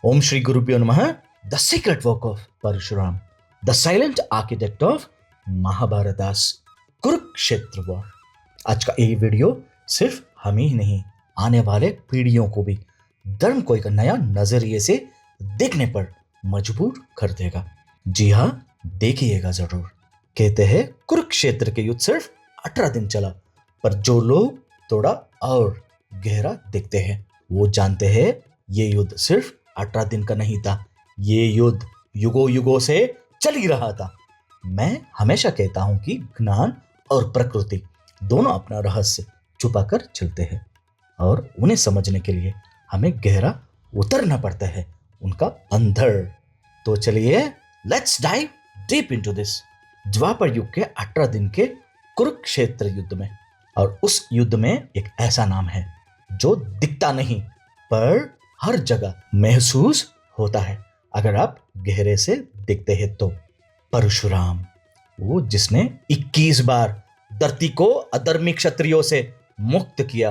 Om Shri Gurubhyo Namaha. The secret work of Parshuram, the silent architect of महाभारतास Kurukshetra war. आज का ये video सिर्फ हमें ही नहीं, आने वाले पीढ़ियों को भी धर्म को एक नया नजरिए से देखने पर मजबूर कर देगा। जी हाँ, देखिएगा जरूर। कहते हैं कुरुक्षेत्र के युद्ध सिर्फ 18 दिन चला, पर जो लोग थोड़ा और गहरा देखते हैं वो जानते हैं ये युद्ध सिर्फ 18 दिन का नहीं था, ये युद्ध युगों युगों से चल ही रहा था। मैं हमेशा कहता हूं कि ज्ञान और प्रकृति दोनों अपना रहस्य छुपा कर चलते हैं और उन्हें समझने के लिए हमें गहरा उतरना पड़ता है उनका अंदर। तो चलिए let's dive deep into this. Dvapara Yuga के 18 दिन के कुरुक्षेत्र युद्ध में, और उस युद्ध में एक ऐसा नाम है जो दिखता नहीं पर हर जगह महसूस होता है अगर आप गहरे से देखते हैं तो। परशुराम, वो जिसने 21 बार धरती को अधर्मी क्षत्रियों से मुक्त किया,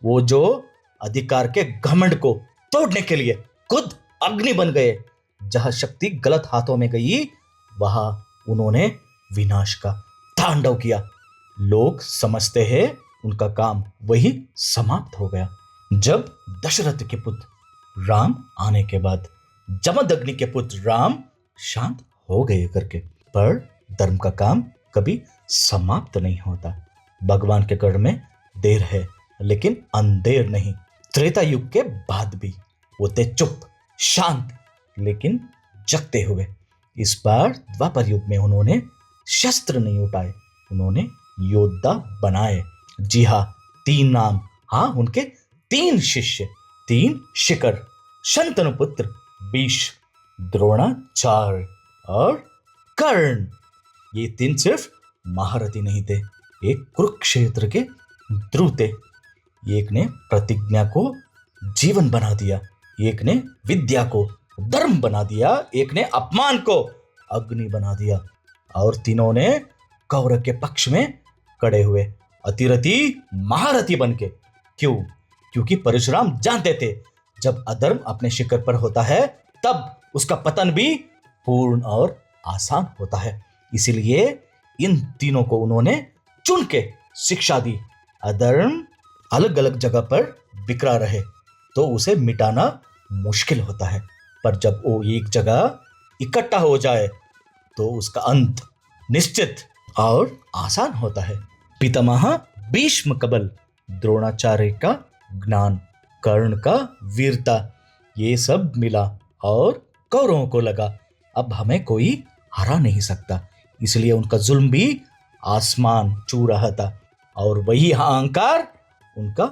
वो जो अधिकार के घमंड को तोड़ने के लिए खुद अग्नि बन गए। जहां शक्ति गलत हाथों में गई वहां उन्होंने विनाश का तांडव किया। लोग समझते हैं उनका काम वही समाप्त हो गया। जब दशरथ के पुत्र राम आने के बाद जमदग्नि के पुत्र राम शांत हो गए करके, पर धर्म का काम कभी समाप्त नहीं होता। भगवान के गढ़ में देर है लेकिन अंधेर नहीं। त्रेता युग के बाद भी वो थे चुप, शांत लेकिन जगते हुए। इस बार द्वापर युग में उन्होंने शस्त्र नहीं उठाए, उन्होंने योद्धा बनाए। जी हाँ, 3 नाम, हाँ उनके 3 शिष्य, 3 शिखर, शंतनुपुत्र भीष्म, द्रोणाचार्य और कर्ण। ये 3 सिर्फ महारथी नहीं थे, एक कुरुक्षेत्र के ध्रुव थे। एक ने प्रतिज्ञा को जीवन बना दिया, एक ने विद्या को धर्म बना दिया, एक ने अपमान को अग्नि बना दिया, और तीनों ने कौरव के पक्ष में खड़े हुए अतिरथी महारथी बनके। क्यों? क्योंकि परशुराम जानते थे जब अधर्म अपने शिखर पर होता है तब उसका पतन भी पूर्ण और आसान होता है। इसीलिए इन तीनों को उन्होंने चुन के शिक्षा दी। अधर्म अलग अलग जगह पर बिखरा रहे तो उसे मिटाना मुश्किल होता है, पर जब वो एक जगह इकट्ठा हो जाए तो उसका अंत निश्चित और आसान होता है। पितामह भीष्म कबल, द्रोणाचार्य का ज्ञान, कर्ण का वीरता, ये सब मिला और कौरवों को लगा अब हमें कोई हरा नहीं सकता। इसलिए उनका जुल्म भी आसमान छू रहा था और वही अहंकार उनका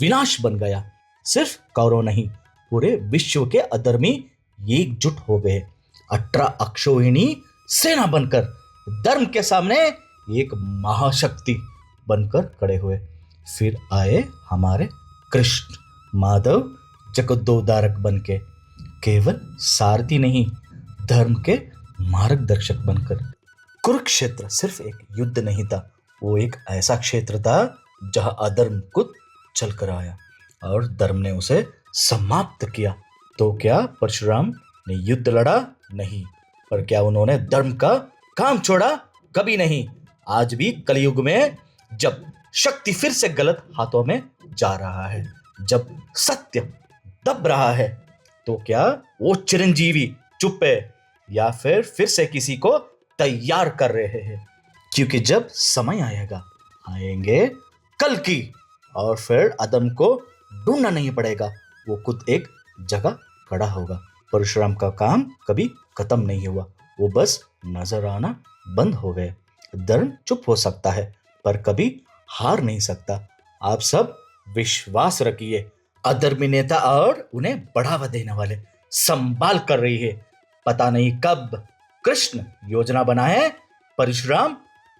विनाश बन गया। सिर्फ कौरव नहीं, पूरे विश्व के अधर्मी एकजुट हो गए। 18 अक्षौहिणी सेना बनकर धर्म के सामने एक महाशक्ति बनकर खड़े हुए। फिर आए हमारे कृष्ण, माधव जगदोद्धारक बनके, केवल सारथी नहीं धर्म के मार्गदर्शक बनकर। कुरुक्षेत्र सिर्फ एक युद्ध नहीं था, वो एक ऐसा क्षेत्र था जहां अधर्म खुद चलकर आया और धर्म ने उसे समाप्त किया। तो क्या परशुराम ने युद्ध लड़ा? नहीं। पर क्या उन्होंने धर्म का काम छोड़ा? कभी नहीं। आज भी कलयुग में जब शक्ति फिर से गलत हाथों में जा रहा है, जब सत्य दब रहा है, तो क्या वो चिरंजीवी चुप है या फिर से किसी को तैयार कर रहे हैं? क्योंकि जब समय आएगा, आएंगे कल की, और फिर अदम को ढूंढना नहीं पड़ेगा, वो खुद एक जगह खड़ा होगा। परशुराम का काम कभी खत्म नहीं हुआ, वो बस नजर आना बंद हो गए। धर्म चुप हो सकता है पर कभी हार नहीं सकता। आप सब विश्वास रखिए, अधर्मी नेता और उन्हें बढ़ावा देने वाले संभाल कर रही है। पता नहीं कब कृष्ण योजना बनाए, परशुराम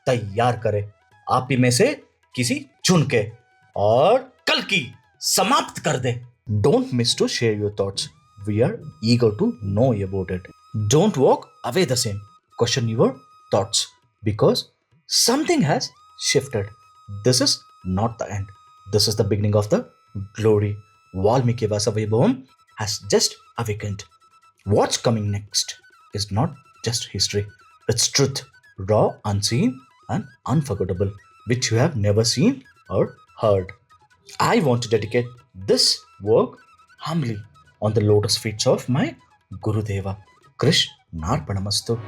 तैयार करे, आप ही में से किसी चुन के, और कल की समाप्त कर दे। Don't miss to share your thoughts, we are eager to know about it. Don't walk away the same, question your thoughts because something has shifted. This is not the end, this is the beginning of the glory. Valmiki Vasa Vaibhavam has just awakened. What's coming next is not just history, it's truth, raw, unseen, and unforgettable, which you have never seen or heard. I want to dedicate this work humbly on the lotus feet of my Gurudeva, Krish Narpanamastu.